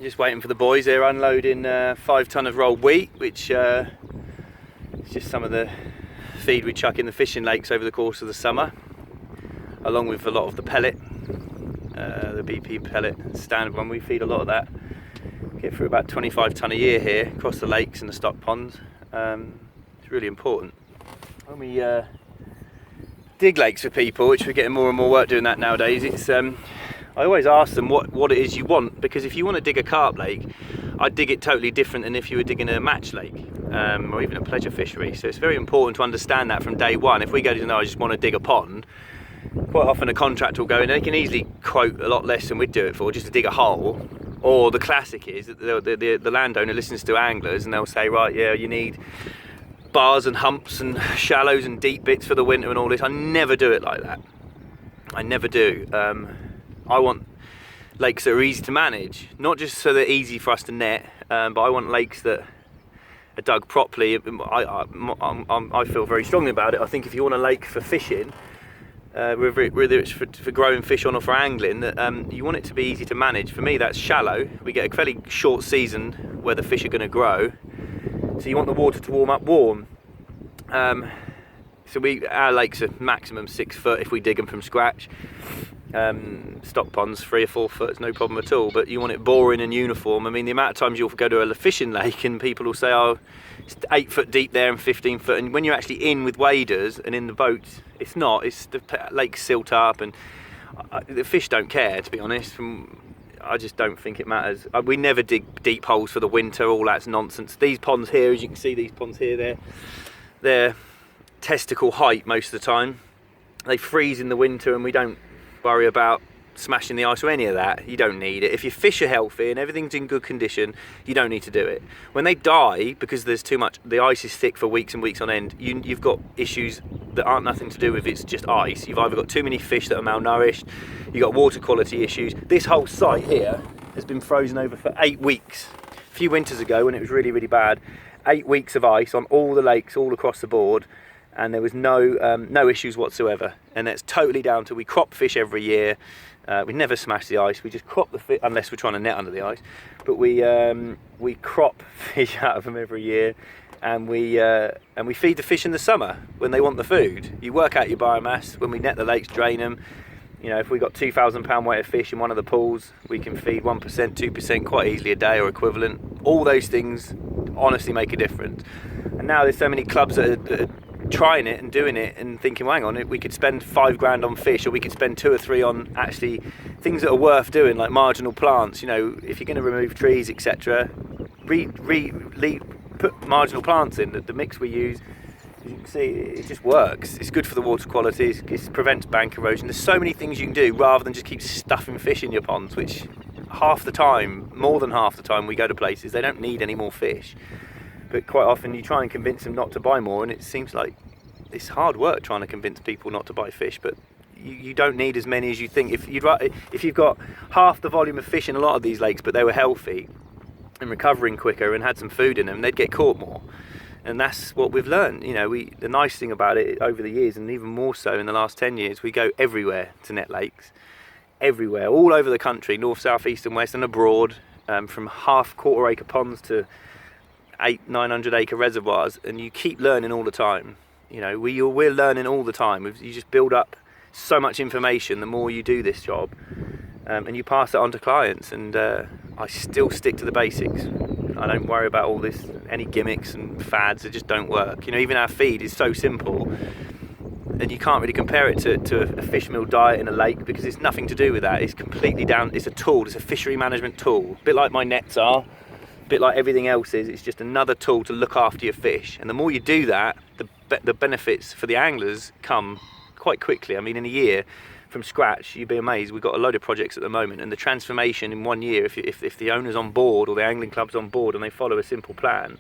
Just waiting for the boys. They're unloading 5 tonne of rolled wheat, which is just some of the feed we chuck in the fishing lakes over the course of the summer, along with a lot of the pellet, the BP pellet, standard one. We feed a lot of that. Get through about 25 tonne a year here across the lakes and the stock ponds. It's really important. When we dig lakes for people, which we're getting more and more work doing that nowadays, it's I always ask them what it is you want, because if you want to dig a carp lake, I'd dig it totally different than if you were digging a match lake or even a pleasure fishery. So it's very important to understand that from day one. If we go to, no, I just want to dig a pond, quite often a contractor will go in, they can easily quote a lot less than we'd do it for, just to dig a hole. Or the classic is that the landowner listens to anglers and they'll say, right, yeah, you need bars and humps and shallows and deep bits for the winter and all this. I never do it like that. I never do. I want lakes that are easy to manage, not just so they're easy for us to net, but I want lakes that are dug properly. I feel very strongly about it. I think if you want a lake for fishing, whether it's for growing fish on or for angling, that you want it to be easy to manage. For me, that's shallow. We get a fairly short season where the fish are going to grow, so you want the water to warm up warm. So our lakes are maximum 6 foot if we dig them from scratch. Stock ponds 3 or 4 foot is no problem at all, but you want it boring and uniform. I mean, the amount of times you'll go to a fishing lake and people will say, oh, it's 8 foot deep there and 15 foot, and when you're actually in with waders and in the boats, it's not. It's the lake's silt up, and the fish don't care, to be honest. I just don't think it matters. We never dig deep holes for the winter. All that's nonsense. These ponds here, as you can see, these ponds here, they're testicle height most of the time. They freeze in the winter, and we don't worry about smashing the ice or any of that. You don't need it. If your fish are healthy and everything's in good condition, you don't need to do it. When they die because there's too much, the ice is thick for weeks and weeks on end, you've got issues that aren't nothing to do with it's just ice. You've either got too many fish that are malnourished, you've got water quality issues. This whole site here has been frozen over for 8 weeks. A few winters ago when it was really, really bad, 8 weeks of ice on all the lakes all across the board, and there was no issues whatsoever. And that's totally down to, we crop fish every year. We never smash the ice. We just crop the fish, unless we're trying to net under the ice. But we crop fish out of them every year, and we feed the fish in the summer when they want the food. You work out your biomass. When we net the lakes, drain them. You know, if we got 2,000 pound weight of fish in one of the pools, we can feed 1%, 2% quite easily a day or equivalent. All those things honestly make a difference. And now there's so many clubs that are trying it and doing it and thinking, well, hang on, we could spend 5 grand on fish, or we could spend 2 or 3 on actually things that are worth doing, like marginal plants. You know, if you're going to remove trees, etc., put marginal plants in. The mix we use, as you can see, it just works. It's good for the water quality, it prevents bank erosion. There's so many things you can do rather than just keep stuffing fish in your ponds, which half the time, more than half the time we go to places, they don't need any more fish. But quite often you try and convince them not to buy more, and it seems like it's hard work trying to convince people not to buy fish. But you don't need as many as you think. If you've got half the volume of fish in a lot of these lakes, but they were healthy and recovering quicker and had some food in them, they'd get caught more. And that's what we've learned. You know, the nice thing about it over the years, and even more so in the last 10 years, we go everywhere to net lakes, everywhere, all over the country, north, south, east and west and abroad, from half quarter acre ponds to 800-900 acre reservoirs, and you keep learning all the time. You know, we're learning all the time. You just build up so much information the more you do this job, and you pass it on to clients. And I still stick to the basics. I don't worry about all this, any gimmicks and fads that just don't work. You know, even our feed is so simple, and you can't really compare it to a fish meal diet in a lake, because it's nothing to do with that. It's completely down. It's a tool. It's a fishery management tool, a bit like my nets are. A bit like everything else is. It's just another tool to look after your fish, and the more you do that, the benefits for the anglers come quite quickly. I mean, in a year from scratch, you'd be amazed. We've got a load of projects at the moment, and the transformation in 1 year, if the owner's on board or the angling club's on board and they follow a simple plan,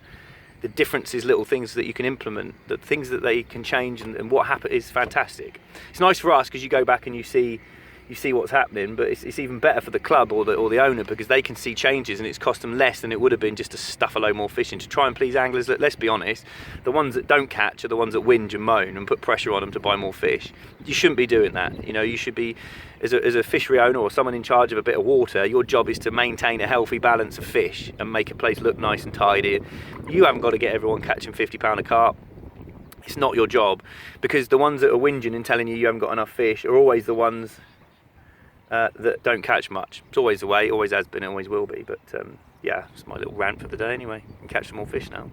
the difference is little things that you can implement, the things that they can change, and what happens is fantastic. It's nice for us because you go back and you see you see what's happening. But it's even better for the club or the owner, because they can see changes, and it's cost them less than it would have been just to stuff a load more fish in to try and please anglers. Let's be honest, the ones that don't catch are the ones that whinge and moan and put pressure on them to buy more fish. You shouldn't be doing that. You know, you should be, as a fishery owner or someone in charge of a bit of water, your job is to maintain a healthy balance of fish and make a place look nice and tidy. You haven't got to get everyone catching 50-pound a carp. It's not your job, because the ones that are whinging and telling you haven't got enough fish are always the ones that don't catch much. It's always the way, always has been, always will be. But yeah, it's my little rant for the day anyway. You can catch some more fish now.